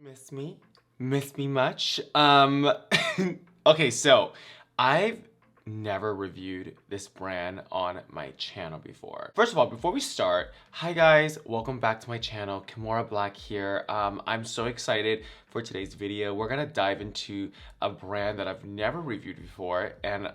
Miss me? Miss me much? Okay, so I've never reviewed this brand on my channel before. First of all, before we start, hi guys, welcome back to my channel. Kimora Blac here. I'm so excited for today's video. We're gonna dive into a brand that I've never reviewed before, and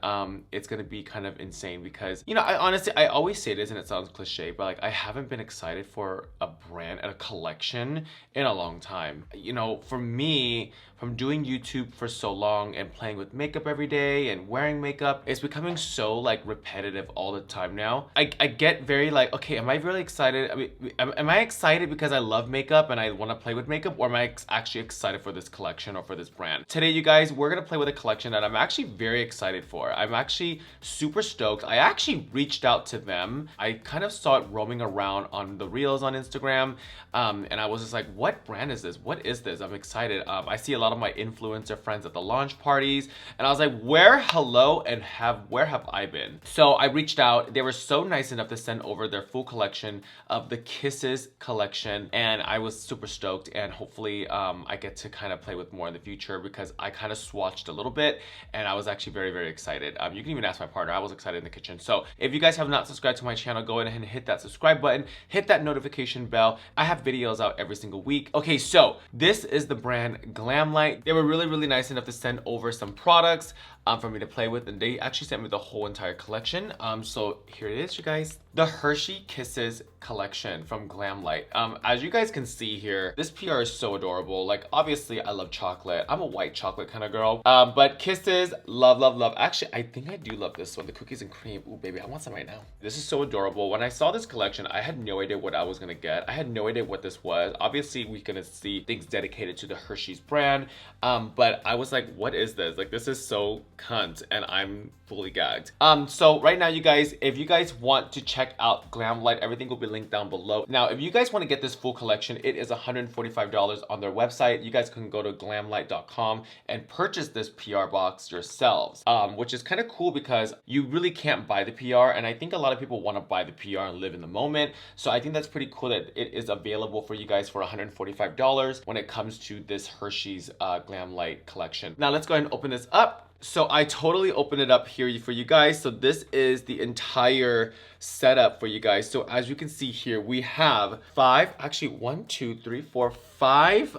it's gonna be kind of insane because, you know, I always say this and it sounds cliche, but like I haven't been excited for a brand and a collection in a long time. You know, for me, from doing YouTube for so long and playing with makeup every day and wearing makeup, it's becoming so like repetitive all the time now. I get very like, okay, am I really excited? I mean, am I excited because I love makeup and I want to play with makeup, or am I actually excited for this collection or for this brand? Today, you guys, we're gonna play with a collection that I'm actually very excited for. I'm actually super stoked. I actually reached out to them. I kind of saw it roaming around on the reels on Instagram, and I was just like, what brand is this? What is this? I'm excited. I see a lot of my influencer friends at the launch parties, and I was like, where have I been? So I reached out. They were so nice enough to send over their full collection of the Kisses collection, and I was super stoked, and hopefully I get to kind of play with more in the future because I kind of swatched a little bit and I was actually very excited. You can even ask my partner. I was excited in the kitchen. So if you guys have not subscribed to my channel, go ahead and hit that subscribe button, hit that notification bell. I have videos out every single week. Okay, so this is the brand GLAMLITE. They were really nice enough to send over some products for me to play with, and they actually sent me the whole entire collection. So here it is, you guys. The Hershey Kisses collection from GLAMLITE. As you guys can see here, this PR is so adorable. Like, obviously, I love chocolate. I'm a white chocolate kind of girl. But Kisses, love. Actually, I think I do love this one, the cookies and cream. Ooh, baby, I want some right now. This is so adorable. When I saw this collection, I had no idea what I was gonna get. I had no idea what this was. Obviously, we're gonna see things dedicated to the Hershey's brand. But I was like, what is this? Like, this is so cunt, and I'm fully gagged. So right now, you guys, if you guys want to check out GLAMLITE, everything will be linked down below. Now, if you guys want to get this full collection, it is $145 on their website. You guys can go to glamlite.com and purchase this PR box yourselves, which is kind of cool because you really can't buy the PR, and I think a lot of people want to buy the PR and live in the moment. So I think that's pretty cool that it is available for you guys for $145 when it comes to this Hershey's GLAMLITE collection. Now let's go ahead and open this up. So I totally opened it up here for you guys. So this is the entire setup for you guys. So as you can see here, we have five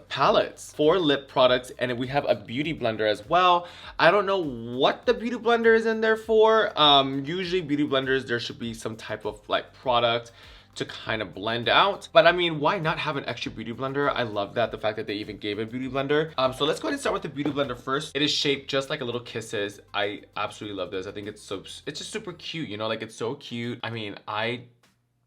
palettes, 4 lip products, and we have a beauty blender as well. I don't know what the beauty blender is in there for. Usually beauty blenders, there should be some type of like product to kind of blend out, but I mean, why not have an extra beauty blender? I love that, the fact that they even gave a beauty blender. So let's go ahead and start with the beauty blender first. It is shaped just like a little Kisses. I absolutely love this. I think it's just super cute, you know, like it's so cute. I mean, I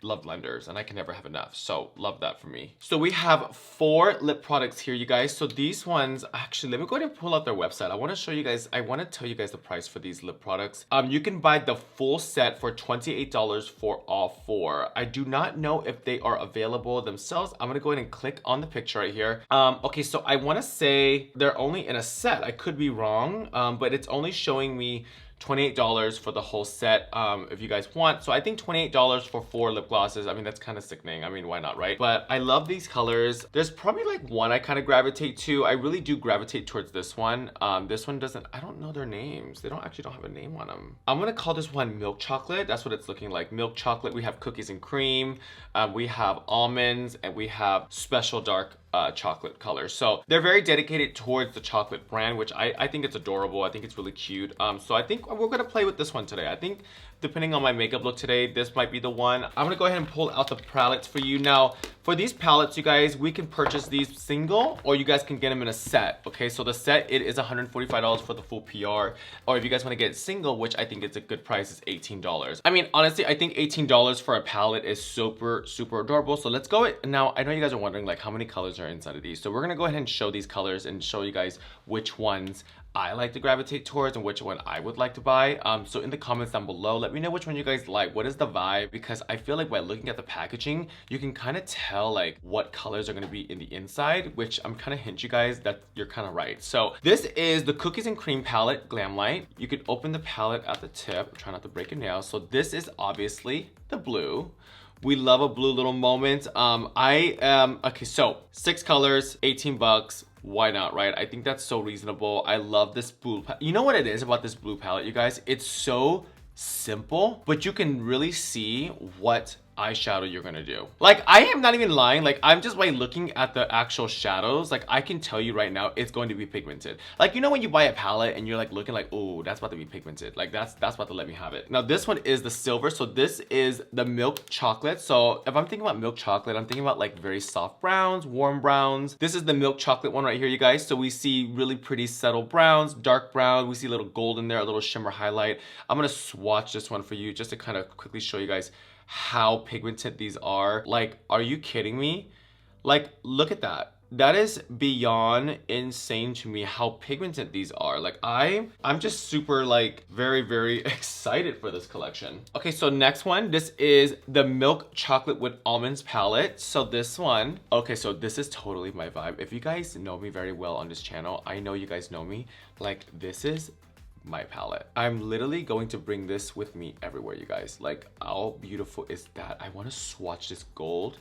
love blenders and I can never have enough, so love that for me. So we have 4 lip products here, you guys. So these ones, actually, let me go ahead and pull out their website. I want to show you guys, I want to tell you guys the price for these lip products. You can buy the full set for $28 for all 4. I do not know if they are available themselves. I'm gonna go ahead and click on the picture right here. Okay, so I want to say they're only in a set. I could be wrong, but it's only showing me $28 for the whole set, if you guys want. So I think $28 for 4 lip glosses, I mean, that's kind of sickening. I mean, why not, right? But I love these colors. There's probably like one I kind of gravitate to. I really do gravitate towards this one. This one doesn't, I don't know their names. They don't have a name on them. I'm gonna call this one milk chocolate. That's what it's looking like, milk chocolate. We have cookies and cream, we have almonds, and we have special dark chocolate colors. So they're very dedicated towards the chocolate brand, which I think it's adorable. I think it's really cute. So I think we're gonna play with this one today. I think depending on my makeup look today, this might be the one. I'm gonna go ahead and pull out the palettes for you. Now, for these palettes, you guys, we can purchase these single, or you guys can get them in a set, okay? So the set, it is $145 for the full PR, or if you guys wanna get it single, which I think is a good price, is $18. I mean, honestly, I think $18 for a palette is super adorable. So let's go. Now, I know you guys are wondering like how many colors are inside of these. So we're gonna go ahead and show these colors and show you guys which ones I like to gravitate towards and which one I would like to buy. So in the comments down below, let me know which one you guys like. What is the vibe? Because I feel like by looking at the packaging, you can kind of tell like what colors are going to be in the inside, which I'm kind of hint you guys that you're kind of right. So this is the cookies and cream palette, GLAMLITE. You can open the palette at the tip. Try not to break your nails. So this is obviously the blue. We love a blue little moment. Okay, so 6 colors, 18 bucks. Why not, right? I think that's so reasonable. I love this blue. You know what it is about this blue palette, you guys? It's so simple, but you can really see what eyeshadow you're gonna do. Like, I am not even lying. Like, I'm just by looking at the actual shadows, like I can tell you right now it's going to be pigmented. Like, you know when you buy a palette and you're like looking like, oh, that's about to be pigmented, like that's about to let me have it. Now this one is the silver, so this is the milk chocolate. So if I'm thinking about milk chocolate, I'm thinking about like very soft browns, warm browns. This is the milk chocolate one right here, you guys. So we see really pretty subtle browns, dark brown, we see a little gold in there, a little shimmer highlight. I'm gonna swatch this one for you just to kind of quickly show you guys how pigmented these are. Like, are you kidding me? Like, look at that. That is beyond insane to me how pigmented these are. Like, I'm just super like very excited for this collection. Okay, so next one, this is the milk chocolate with almonds palette. So this one, okay, so this is totally my vibe. If you guys know me very well on this channel, I know you guys know me, like this is my palette. I'm literally going to bring this with me everywhere, you guys. Like, how beautiful is that? I want to swatch this gold.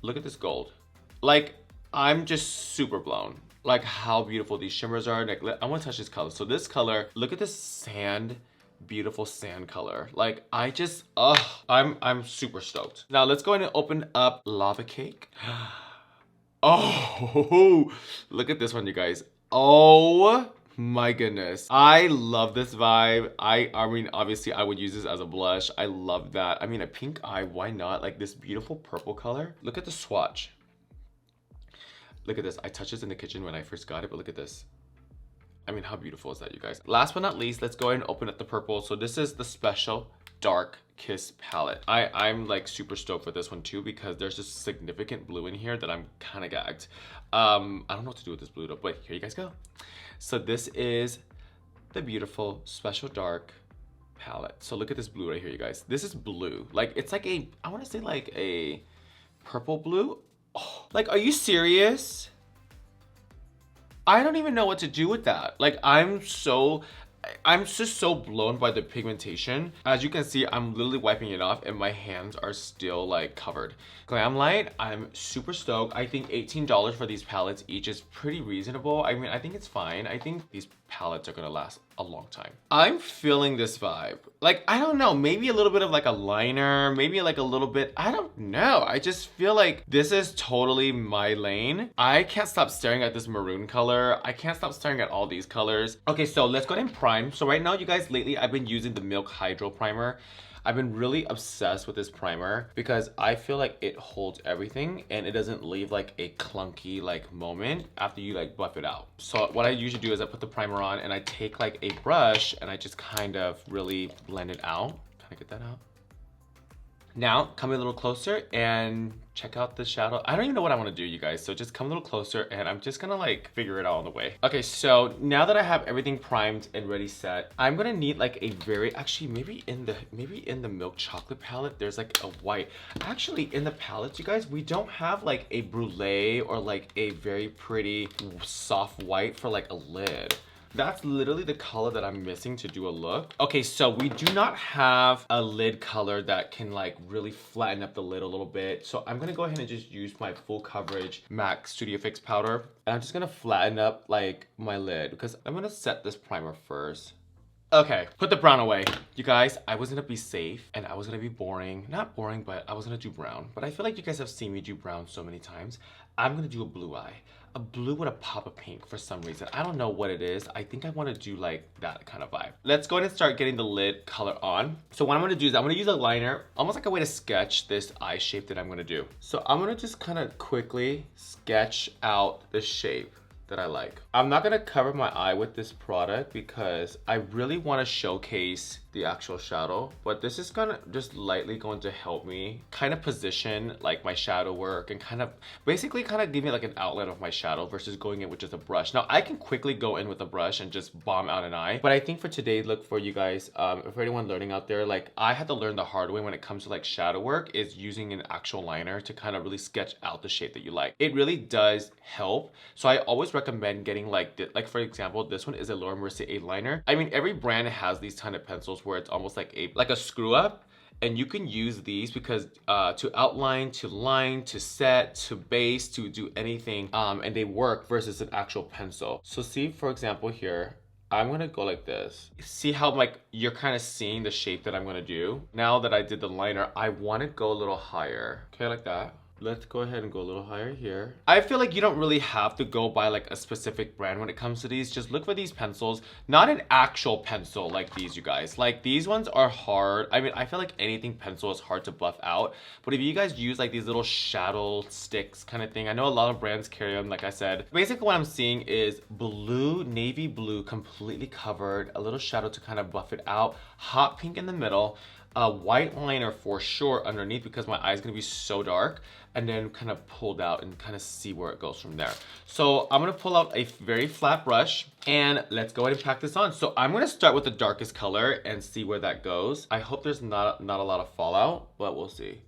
Look at this gold. Like, I'm just super blown. Like, how beautiful these shimmers are. Like, I want to touch this color. So this color, look at this sand, beautiful sand color. Like, I just, I'm super stoked. Now let's go ahead and open up Lava Cake. Oh, look at this one, you guys. Oh my goodness, I love this vibe. I mean, obviously I would use this as a blush. I love that. I mean, a pink eye, why not? Like this beautiful purple color. Look at the swatch. Look at this. I touched this in the kitchen when I first got it, but look at this. I mean, how beautiful is that, you guys? Last but not least, let's go ahead and open up the purple. So this is the special dark Kiss palette. I'm like super stoked for this one too, because there's just significant blue in here that I'm kind of gagged. I don't know what to do with this blue though, but here you guys go. So this is the beautiful special dark palette. So look at this blue right here, you guys. This is blue. Like, it's like a, I want to say like a purple blue. Oh, like, are you serious? I don't even know what to do with that. Like, I'm just so blown by the pigmentation. As you can see, I'm literally wiping it off and my hands are still like covered. GLAMLITE, I'm super stoked. I think $18 for these palettes each is pretty reasonable. I mean, I think it's fine. I think these palettes are gonna last a long time. I'm feeling this vibe. Like, I don't know, maybe a little bit of like a liner, maybe like a little bit, I don't know. I just feel like this is totally my lane. I can't stop staring at this maroon color. I can't stop staring at all these colors. Okay, so let's go ahead and prime. So right now, you guys, lately I've been using the Milk Hydro Primer. I've been really obsessed with this primer because I feel like it holds everything and it doesn't leave like a clunky like moment after you like buff it out. So what I usually do is I put the primer on and I take like a brush and I just kind of really blend it out. Can I get that out? Now, come a little closer and check out the shadow. I don't even know what I want to do, you guys. So just come a little closer and I'm just gonna like figure it out on the way. Okay, so now that I have everything primed and ready set, I'm gonna need like a very, actually maybe in the milk chocolate palette, there's like a white. Actually, in the palettes, you guys, we don't have like a brulee or like a very pretty soft white for like a lid. That's literally the color that I'm missing to do a look. Okay, so we do not have a lid color that can like really flatten up the lid a little bit. So I'm gonna go ahead and just use my full coverage MAC Studio Fix powder. And I'm just gonna flatten up like my lid because I'm gonna set this primer first. Okay, put the brown away. You guys, I was gonna be safe and I was gonna be boring. Not boring, but I was gonna do brown. But I feel like you guys have seen me do brown so many times. I'm gonna do a blue eye. A blue with a pop of pink for some reason. I don't know what it is. I think I want to do like that kind of vibe. Let's go ahead and start getting the lid color on. So what I'm going to do is I'm going to use a liner, almost like a way to sketch this eye shape that I'm going to do. So I'm going to just kind of quickly sketch out the shape that I like. I'm not gonna cover my eye with this product because I really wanna showcase the actual shadow, but this is gonna just lightly going to help me kind of position like my shadow work and kind of basically kind of give me like an outline of my shadow versus going in with just a brush. Now I can quickly go in with a brush and just bomb out an eye, but I think for today's look for you guys, for anyone learning out there, like I had to learn the hard way when it comes to like shadow work is using an actual liner to kind of really sketch out the shape that you like. It really does help. So I always recommend getting like for example, this one is a Laura Mercier liner. I mean, every brand has these kind of pencils where it's almost like a screw up And you can use these because to outline, to line, to set, to base, to do anything, and they work versus an actual pencil. So see, for example here, I'm gonna go like this. See how like you're kind of seeing the shape that I'm gonna do? Now that I did the liner, I wanna go a little higher. Okay, like that. Let's go ahead and go a little higher here. I feel like you don't really have to go by like a specific brand when it comes to these. Just look for these pencils, not an actual pencil like these, you guys. Like these ones are hard. I mean, I feel like anything pencil is hard to buff out. But if you guys use like these little shadow sticks kind of thing, I know a lot of brands carry them, like I said. Basically what I'm seeing is blue, navy blue, completely covered, a little shadow to kind of buff it out, hot pink in the middle, a white liner for sure underneath because my eye is gonna be so dark, and then kind of pulled out and kind of see where it goes from there. So I'm gonna pull out a very flat brush and let's go ahead and pack this on. So I'm gonna start with the darkest color and see where that goes. I hope there's not a lot of fallout, but we'll see.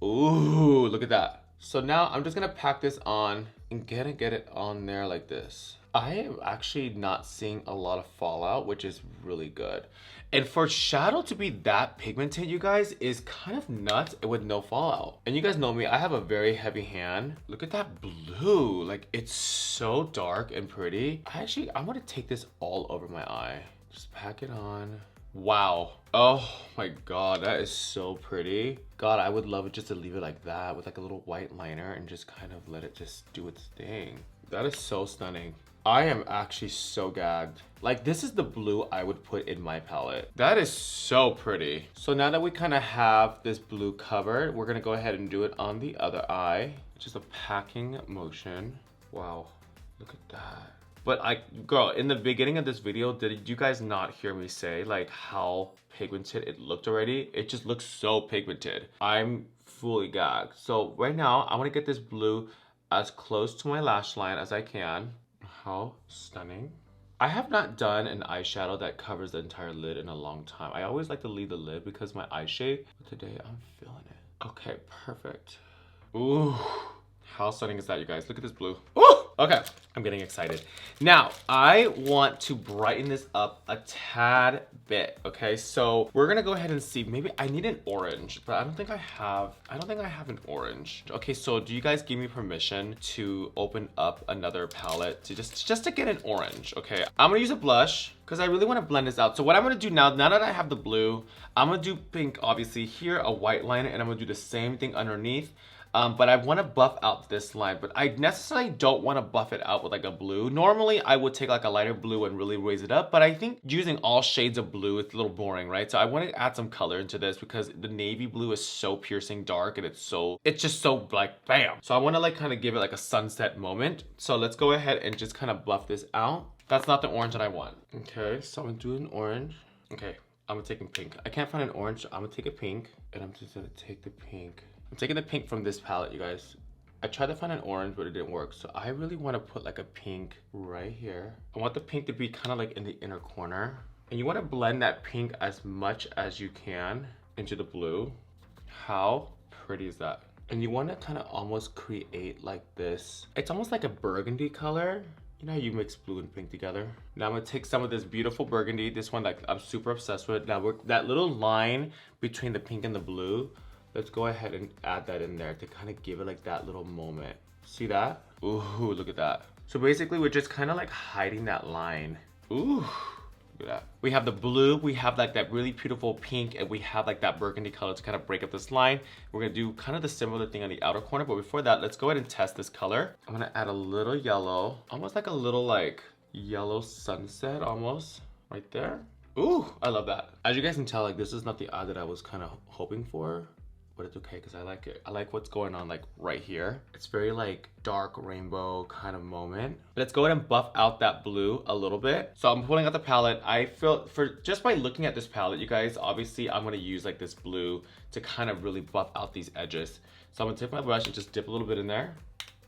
Ooh, look at that. So now I'm just gonna pack this on and get it on there like this. I am actually not seeing a lot of fallout, which is really good. And for shadow to be that pigmented, you guys, is kind of nuts with no fallout. And you guys know me, I have a very heavy hand. Look at that blue. Like, it's so dark and pretty. I'm gonna take this all over my eye. Just pack it on. Wow. Oh my God, that is so pretty. God, I would love it just to leave it like that with like a little white liner and just kind of let it just do its thing. That is so stunning. I am actually so gagged. Like, this is the blue I would put in my palette. That is so pretty. So now that we kind of have this blue covered, we're gonna go ahead and do it on the other eye. Just a packing motion. Wow, look at that. But girl, in the beginning of this video, did you guys not hear me say like how pigmented it looked already? It just looks so pigmented. I'm fully gagged. So right now, I wanna get this blue as close to my lash line as I can. How stunning. I have not done an eyeshadow that covers the entire lid in a long time. I always like to leave the lid because my eye shape. But today I'm feeling it. Okay, perfect. Ooh, how stunning is that, you guys? Look at this blue. Ooh! Okay, I'm getting excited. Now, I want to brighten this up a tad bit, okay? So we're gonna go ahead and see, maybe I need an orange, but I don't think I have an orange. Okay, so do you guys give me permission to open up another palette to just to get an orange, okay? I'm gonna use a blush because I really wanna blend this out. So what I'm gonna do now that I have the blue, I'm gonna do pink, obviously here, a white liner, and I'm gonna do the same thing underneath. But I want to buff out this line, but I necessarily don't want to buff it out with like a blue. Normally, I would take like a lighter blue and really raise it up, but I think using all shades of blue, it's a little boring, right? So I want to add some color into this because the navy blue is so piercing dark and it's just so like, bam. So I want to like kind of give it like a sunset moment. So let's go ahead and just kind of buff this out. That's not the orange that I want. Okay, so I'm gonna do an orange. Okay, I'm taking pink. I can't find an orange, so I'm gonna take a pink, and I'm just gonna take the pink. I'm taking the pink from this palette, you guys. I tried to find an orange, but it didn't work. So I really want to put like a pink right here. I want the pink to be kind of like in the inner corner. And you want to blend that pink as much as you can into the blue. How pretty is that? And you want to kind of almost create like this. It's almost like a burgundy color. You know how you mix blue and pink together? Now I'm gonna take some of this beautiful burgundy, this one like I'm super obsessed with. Now that little line between the pink and the blue, let's go ahead and add that in there to kind of give it like that little moment. See that? Ooh, look at that. So basically we're just kind of like hiding that line. Ooh, look at that. We have the blue, we have like that really beautiful pink, and we have like that burgundy color to kind of break up this line. We're gonna do kind of the similar thing on the outer corner, but before that, let's go ahead and test this color. I'm gonna add a little yellow, almost like a little like yellow sunset almost, right there. Ooh, I love that. As you guys can tell, like this is not the eye that I was kind of hoping for. But it's okay because I like it. I like what's going on like right here. It's very like dark rainbow kind of moment. Let's go ahead and buff out that blue a little bit. So I'm pulling out the palette. I feel just by looking at this palette, you guys, obviously I'm gonna use like this blue to kind of really buff out these edges. So I'm gonna take my brush and just dip a little bit in there.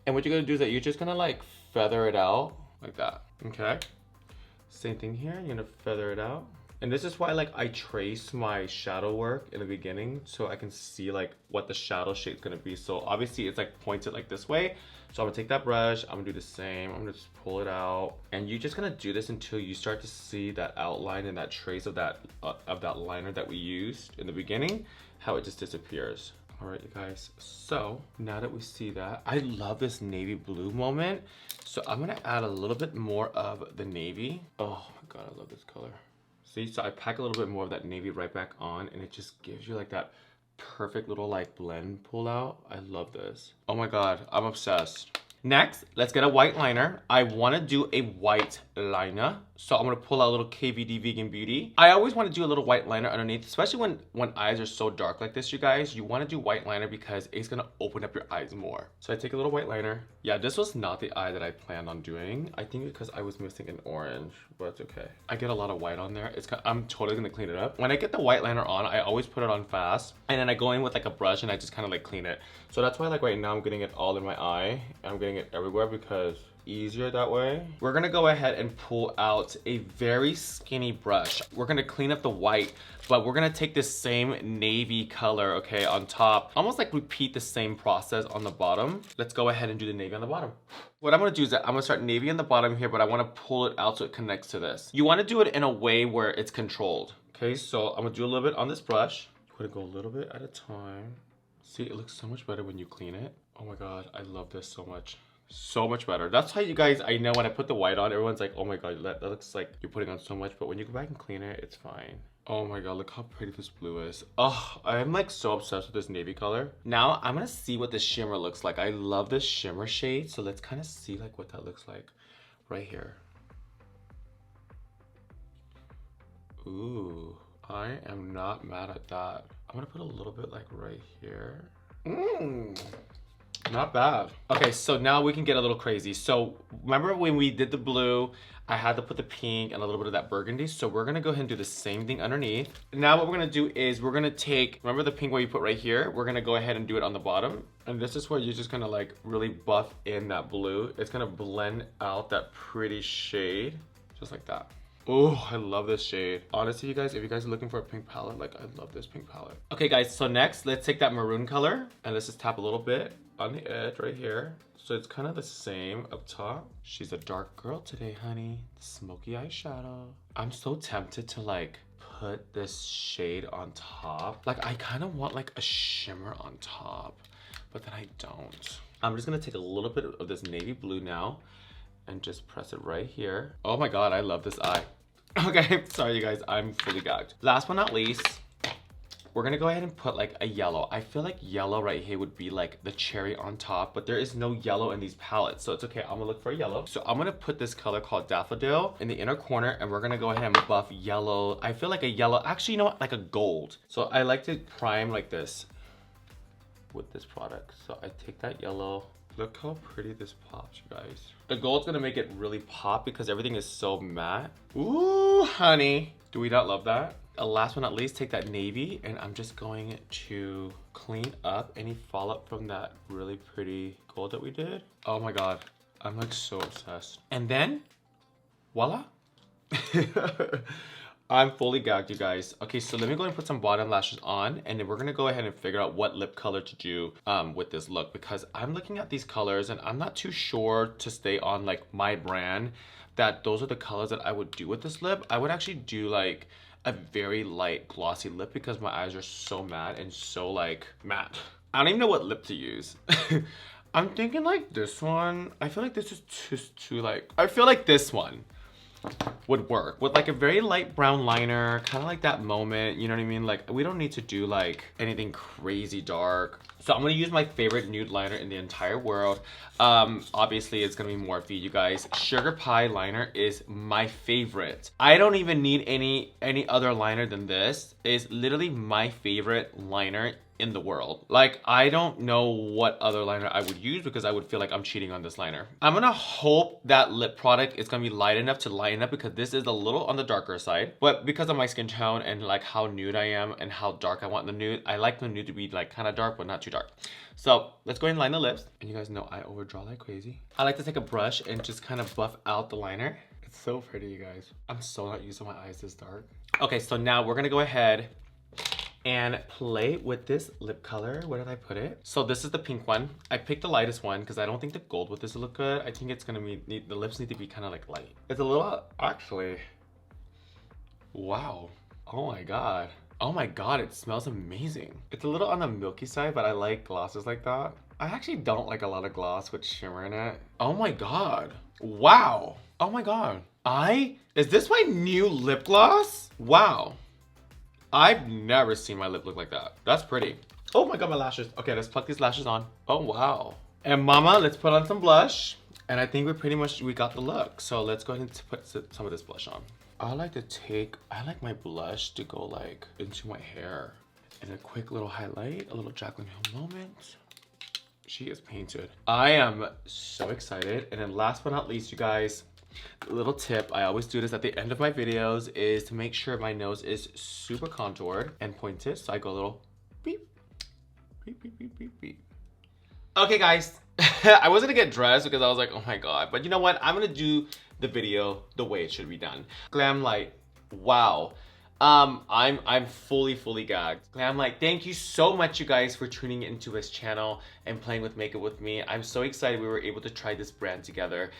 And what you're gonna do is that you're just gonna like feather it out like that, okay? Same thing here, you're gonna feather it out. And this is why like I trace my shadow work in the beginning so I can see like what the shadow shape's gonna be. So obviously it's like pointed like this way. So I'm gonna take that brush, I'm gonna do the same. I'm gonna just pull it out. And you're just gonna do this until you start to see that outline and that trace of that liner that we used in the beginning, how it just disappears. All right, you guys, so now that we see that, I love this navy blue moment. So I'm gonna add a little bit more of the navy. Oh my God, I love this color. See, so I pack a little bit more of that navy right back on, and it just gives you like that perfect little like blend pull out. I love this. Oh my God, I'm obsessed. Next, let's get a white liner. I want to do a white liner. So I'm going to pull out a little KVD Vegan Beauty. I always want to do a little white liner underneath, especially when eyes are so dark like this, you guys. You want to do white liner because it's going to open up your eyes more. So I take a little white liner. Yeah, this was not the eye that I planned on doing. I think because I was missing an orange, but it's okay. I get a lot of white on there. I'm totally going to clean it up. When I get the white liner on, I always put it on fast. And then I go in with like a brush and I just kind of like clean it. So that's why like right now I'm getting it all in my eye. I'm getting it everywhere because easier that way. We're gonna go ahead and pull out a very skinny brush. We're gonna clean up the white, but we're gonna take this same navy color, okay, on top. Almost like repeat the same process on the bottom. Let's go ahead and do the navy on the bottom. What I'm gonna do is that I'm gonna start navy on the bottom here, but I wanna pull it out so it connects to this. You wanna do it in a way where it's controlled. Okay, so I'm gonna do a little bit on this brush. I'm gonna go a little bit at a time. See, it looks so much better when you clean it. Oh my God, I love this so much. So much better. That's how you guys, I know when I put the white on, everyone's like, oh my God, that looks like you're putting on so much, but when you go back and clean it, it's fine. Oh my God, look how pretty this blue is. Oh, I'm like so obsessed with this navy color. Now I'm gonna see what the shimmer looks like. I love this shimmer shade, so let's kind of see like what that looks like right here. Ooh, I am not mad at that. I'm gonna put a little bit like right here. Not bad. Okay, so now we can get a little crazy. So remember when we did the blue, I had to put the pink and a little bit of that burgundy. So we're gonna go ahead and do the same thing underneath. Now what we're gonna do is we're gonna take, remember the pink where you put right here? We're gonna go ahead and do it on the bottom. And this is where you're just gonna like really buff in that blue. It's gonna blend out that pretty shade, just like that. Oh, I love this shade. Honestly, you guys, if you guys are looking for a pink palette, like I love this pink palette. Okay guys, so next, let's take that maroon color and let's just tap a little bit on the edge right here. So it's kind of the same up top. She's a dark girl today, honey. Smoky eyeshadow. I'm so tempted to like put this shade on top. Like I kind of want like a shimmer on top, but then I don't. I'm just gonna take a little bit of this navy blue now and just press it right here. Oh my God, I love this eye. Okay, sorry you guys, I'm fully gagged. Last but not least, we're gonna go ahead and put like a yellow. I feel like yellow right here would be like the cherry on top, but there is no yellow in these palettes, so it's okay. I'm gonna look for a yellow. So I'm gonna put this color called Daffodil in the inner corner, and we're gonna go ahead and buff yellow. I feel like a yellow, actually, you know what, like a gold. So I like to prime like this with this product. So I take that yellow. Look how pretty this pops, you guys. The gold's gonna make it really pop because everything is so matte. Ooh, honey. Do we not love that? Last but not least, take that navy, and I'm just going to clean up any fallout from that really pretty gold that we did. Oh my God, I'm like so obsessed. And then, voila. I'm fully gagged, you guys. Okay, so let me go and put some bottom lashes on, and then we're gonna go ahead and figure out what lip color to do with this look, because I'm looking at these colors and I'm not too sure to stay on like my brand that those are the colors that I would do with this lip. I would actually do like a very light glossy lip because my eyes are so matte and so like matte. I don't even know what lip to use. I'm thinking like this one. I feel like this is just too like, I feel like this one would work with like a very light brown liner, kind of like that moment, you know what I mean? Like we don't need to do like anything crazy dark. So I'm gonna use my favorite nude liner in the entire world. Obviously it's gonna be Morphe, you guys. Sugar Pie liner is my favorite. I don't even need any other liner than this. It's literally my favorite liner in the world. Like I don't know what other liner I would use because I would feel like I'm cheating on this liner. I'm gonna hope that lip product is gonna be light enough to lighten up because this is a little on the darker side, but because of my skin tone and like how nude I am and how dark I want the nude, I like the nude to be like kind of dark but not too dark. So let's go ahead and line the lips. And you guys know I overdraw like crazy. I like to take a brush and just kind of buff out the liner. It's so pretty, you guys. I'm so not used to my eyes this dark. Okay, so now we're gonna go ahead and play with this lip color. Where did I put it? So this is the pink one. I picked the lightest one because I don't think the gold with this will look good. I think it's gonna be, the lips need to be kind of like light. It's a little, actually, wow. Oh my god. Oh my god, it smells amazing. It's a little on the milky side, but I like glosses like that. I actually don't like a lot of gloss with shimmer in it. Oh my god. Wow. Oh my god. Is this my new lip gloss? Wow. I've never seen my lip look like that. That's pretty. Oh my god, my lashes. Okay, let's pluck these lashes on. Oh wow. And mama, let's put on some blush. And I think we got the look. So let's go ahead and put some of this blush on. I like my blush to go like into my hair. And a quick little highlight, a little Jaclyn Hill moment. She is painted. I am so excited. And then last but not least, you guys, a little tip, I always do this at the end of my videos, is to make sure my nose is super contoured and pointed. So I go a little beep, beep, beep, beep, beep, beep. Okay guys, I wasn't gonna get dressed because I was like, oh my god. But you know what? I'm gonna do the video the way it should be done. GLAMLITE, wow. I'm fully gagged. GLAMLITE, thank you so much, you guys, for tuning into this channel and playing with makeup with me. I'm so excited we were able to try this brand together.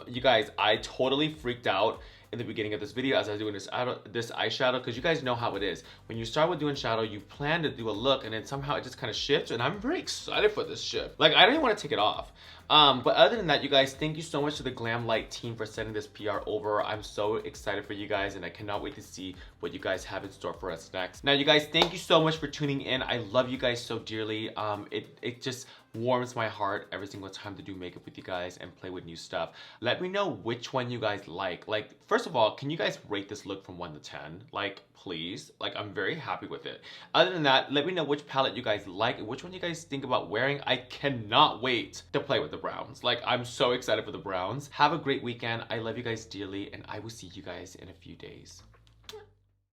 You guys, I totally freaked out in the beginning of this video as I was doing this eyeshadow, because you guys know how it is. When you start with doing shadow, you plan to do a look and then somehow it just kind of shifts, and I'm very excited for this shift. Like, I don't even want to take it off. But other than that, you guys, thank you so much to the GLAMLITE team for sending this PR over. I'm so excited for you guys, and I cannot wait to see what you guys have in store for us next. Now, you guys, thank you so much for tuning in. I love you guys so dearly. It just warms my heart every single time to do makeup with you guys and play with new stuff. Let me know which one you guys like. Like, first of all, can you guys rate this look from 1 to 10? Like, please. Like, I'm very happy with it. Other than that, let me know which palette you guys like and which one you guys think about wearing. I cannot wait to play with the browns. Like, I'm so excited for the browns. Have a great weekend. I love you guys dearly, and I will see you guys in a few days.